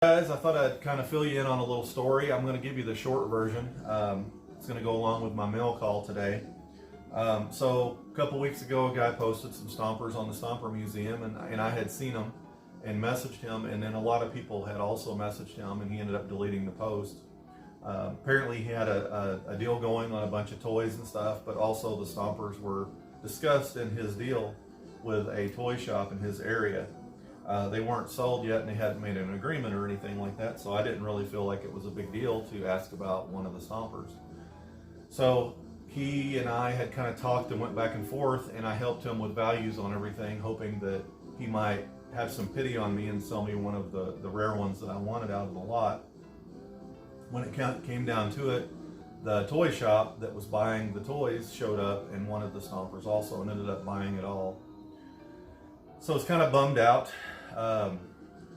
Guys, I thought I'd kind of fill you in on a little story. I'm going to give you the short version. It's going to go along with my mail call today. So a couple weeks ago, a guy posted some stompers on the Stomper Museum, and I had seen them and messaged him, and then a lot of people had also messaged him, and he ended up deleting the post. Apparently he had a deal going on a bunch of toys and stuff, but also the stompers were discussed in his deal with a toy shop in his area. They weren't sold yet, and they hadn't made an agreement or anything like that, so I didn't really feel like it was a big deal to ask about one of the stompers. So he and I had kind of talked and went back and forth, and I helped him with values on everything, hoping that he might have some pity on me and sell me one of the rare ones that I wanted out of the lot. When it came down to it, the toy shop that was buying the toys showed up and wanted the stompers also, and ended up buying it all. So it's kind of bummed out.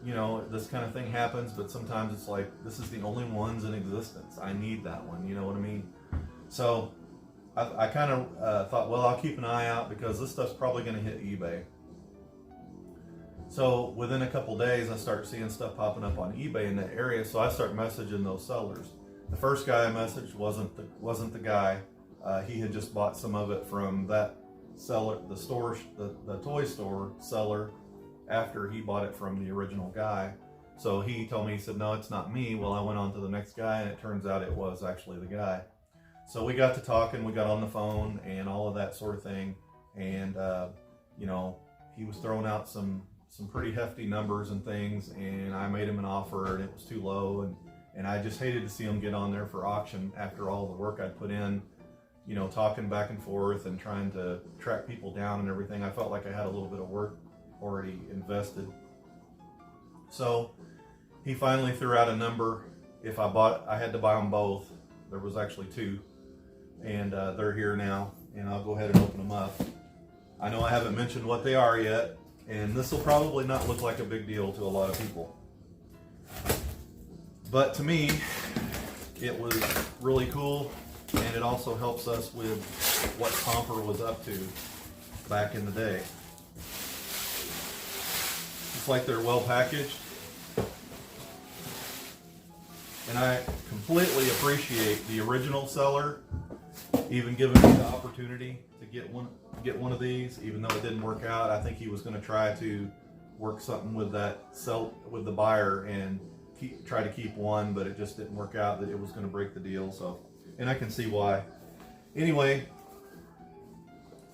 You know, this kind of thing happens, but sometimes it's like, this is the only ones in existence. I need that one, you know what I mean? So I kind of thought, well, I'll keep an eye out because this stuff's probably going to hit eBay. So within a couple days, I start seeing stuff popping up on eBay in that area, so I start messaging those sellers. The first guy I messaged wasn't the guy. He had just bought some of it from that seller, the toy store seller, after he bought it from the original guy. So he told me, he said, no, it's not me. Well, I went on to the next guy, and it turns out it was actually the guy. So we got to talking, we got on the phone and all of that sort of thing. And, you know, he was throwing out some pretty hefty numbers and things, and I made him an offer, and it was too low. And I just hated to see him get on there for auction after all the work I'd put in, you know, talking back and forth and trying to track people down and everything. I felt like I had a little bit of work already invested. So he finally threw out a number. If I had to buy them both. There was actually two, and they're here now, and I'll go ahead and open them up. I know I haven't mentioned what they are yet, and this will probably not look like a big deal to a lot of people, but to me it was really cool, and it also helps us with what Stomper was up to back in the day. It's like they're well packaged, and I completely appreciate the original seller even giving me the opportunity to get one of these, even though it didn't work out. I think he was going to try to work something with with the buyer and try to keep one, but it just didn't work out. That it was going to break the deal. So, and I can see why. Anyway,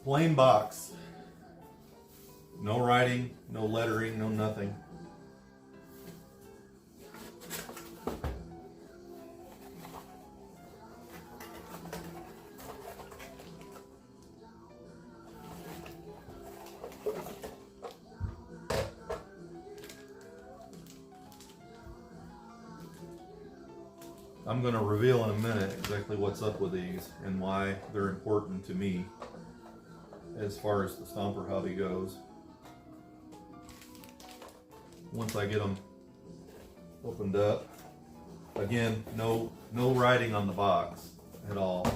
plain box. No writing, no lettering, no nothing. I'm going to reveal in a minute exactly what's up with these and why they're important to me as far as the Stomper hobby goes. Once I get them opened up, again, no writing on the box at all.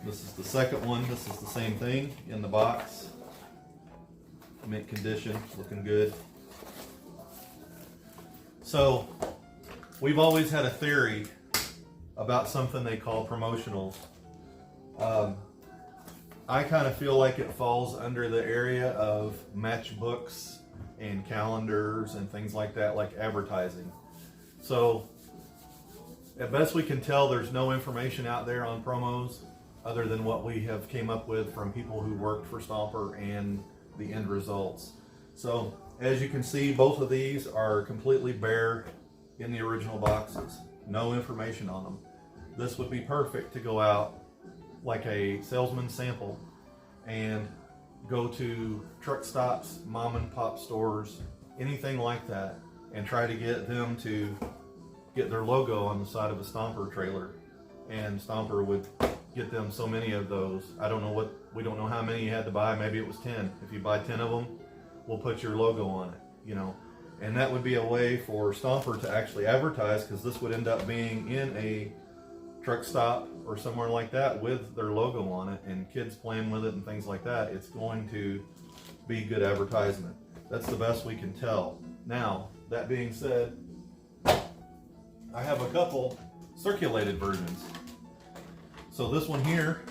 This is the second one. This is the same thing in the box. Mint condition, looking good. So we've always had a theory about something they call promotionals. I kind of feel like it falls under the area of matchbooks and calendars and things like that, like advertising. So at best we can tell, there's no information out there on promos other than what we have came up with from people who worked for Stomper and the end results. So as you can see, both of these are completely bare in the original boxes. No information on them. This would be perfect to go out like a salesman sample and go to truck stops, mom and pop stores, anything like that, and try to get them to get their logo on the side of a Stomper trailer. And Stomper would get them so many of those. We don't know how many you had to buy. Maybe it was 10. If you buy 10 of them, we'll put your logo on it, you know. And that would be a way for Stomper to actually advertise, because this would end up being in a truck stop or somewhere like that with their logo on it, and kids playing with it and things like that. It's going to be good advertisement. That's the best we can tell. Now, that being said, I have a couple circulated versions. So this one here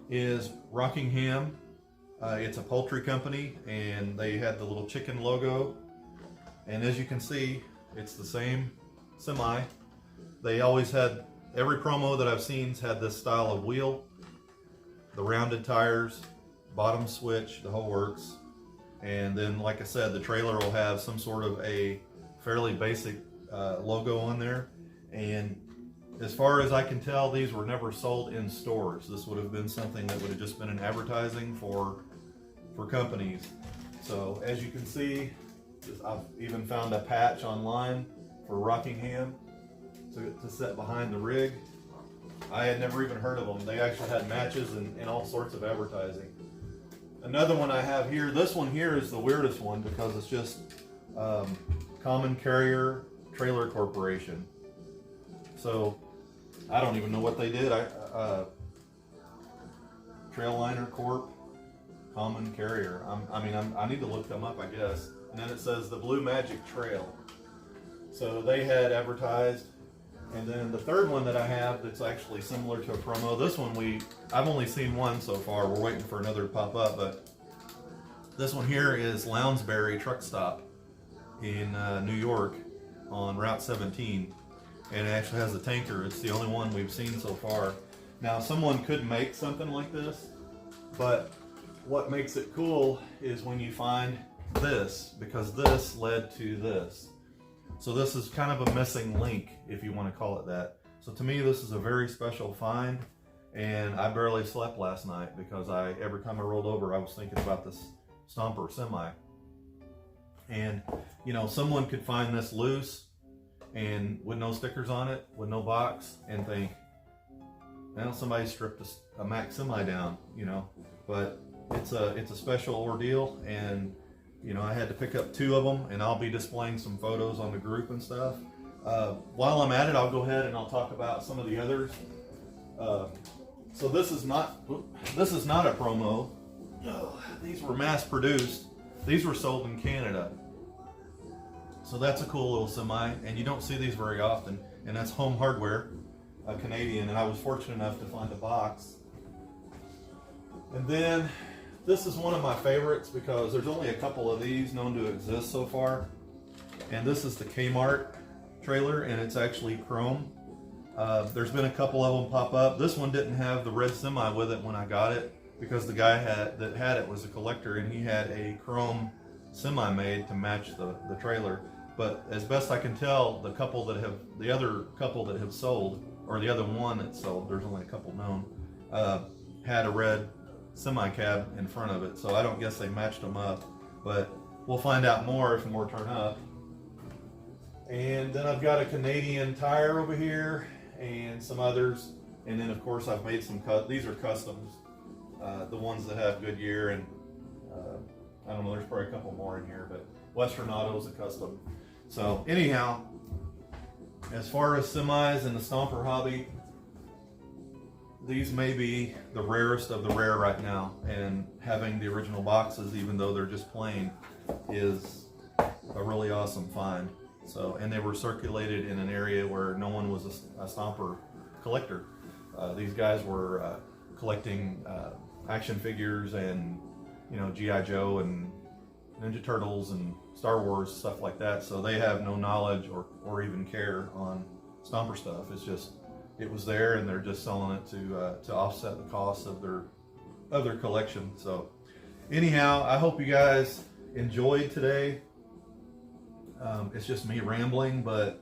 is Rockingham. It's a poultry company, and they had the little chicken logo. And as you can see, it's the same semi. They always had, every promo that I've seen's had this style of wheel, the rounded tires, bottom switch, the whole works. And then, like I said, the trailer will have some sort of a fairly basic logo on there. And as far as I can tell, these were never sold in stores. This would have been something that would have just been an advertising for companies. So as you can see, I've even found a patch online for Rockingham to set behind the rig. I had never even heard of them. They actually had matches and all sorts of advertising. Another one I have here, this one here is the weirdest one because it's just Common Carrier Trailer Corporation. So I don't even know what they did. Trailliner Corp, Common Carrier. I need to look them up, I guess. And then it says the Blue Magic Trail. So they had advertised. And then the third one that I have that's actually similar to a promo. This one I've only seen one so far. We're waiting for another to pop up, but this one here is Lounsbury Truck Stop in New York on Route 17. And it actually has a tanker. It's the only one we've seen so far. Now, someone could make something like this, but what makes it cool is when you find this, because this led to this. So this is kind of a missing link, if you want to call it that. So to me, this is a very special find, and I barely slept last night because every time I rolled over, I was thinking about this Stomper Semi. And, you know, someone could find this loose and with no stickers on it, with no box, and think, well, somebody stripped a Mack Semi down, you know. But it's a special ordeal, and you know, I had to pick up 2 of them, and I'll be displaying some photos on the group and stuff. While I'm at it, I'll go ahead and I'll talk about some of the others. So this is not a promo. These were mass produced. These were sold in Canada. So that's a cool little semi, and you don't see these very often. And that's Home Hardware, a Canadian, and I was fortunate enough to find a box. And then this is one of my favorites because there's only a couple of these known to exist so far. And this is the Kmart trailer, and it's actually chrome. There's been a couple of them pop up. This one didn't have the red semi with it when I got it because the guy that had it was a collector, and he had a chrome semi made to match the trailer. But as best I can tell, the other couple that have sold, or the other one that sold, there's only a couple known, had a red semi cab in front of it, so I don't guess they matched them up, but we'll find out more if more turn up. And then I've got a Canadian tire over here and some others, and then of course I've made some these are customs, the ones that have Goodyear, and I don't know, there's probably a couple more in here, but Western Auto's a custom. So anyhow, as far as semis in the Stomper hobby, these may be the rarest of the rare right now, and having the original boxes, even though they're just plain, is a really awesome find. So, and they were circulated in an area where no one was a Stomper collector. These guys were collecting action figures and, you know, G.I. Joe and Ninja Turtles and Star Wars, stuff like that. So they have no knowledge or even care on Stomper stuff. It's just, it was there, and they're just selling it to offset the cost of their collection. So anyhow, I hope you guys enjoyed today. It's just me rambling, but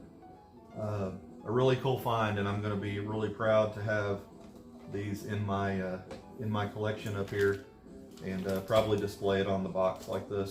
a really cool find, and I'm going to be really proud to have these in my collection up here, and probably display it on the box like this.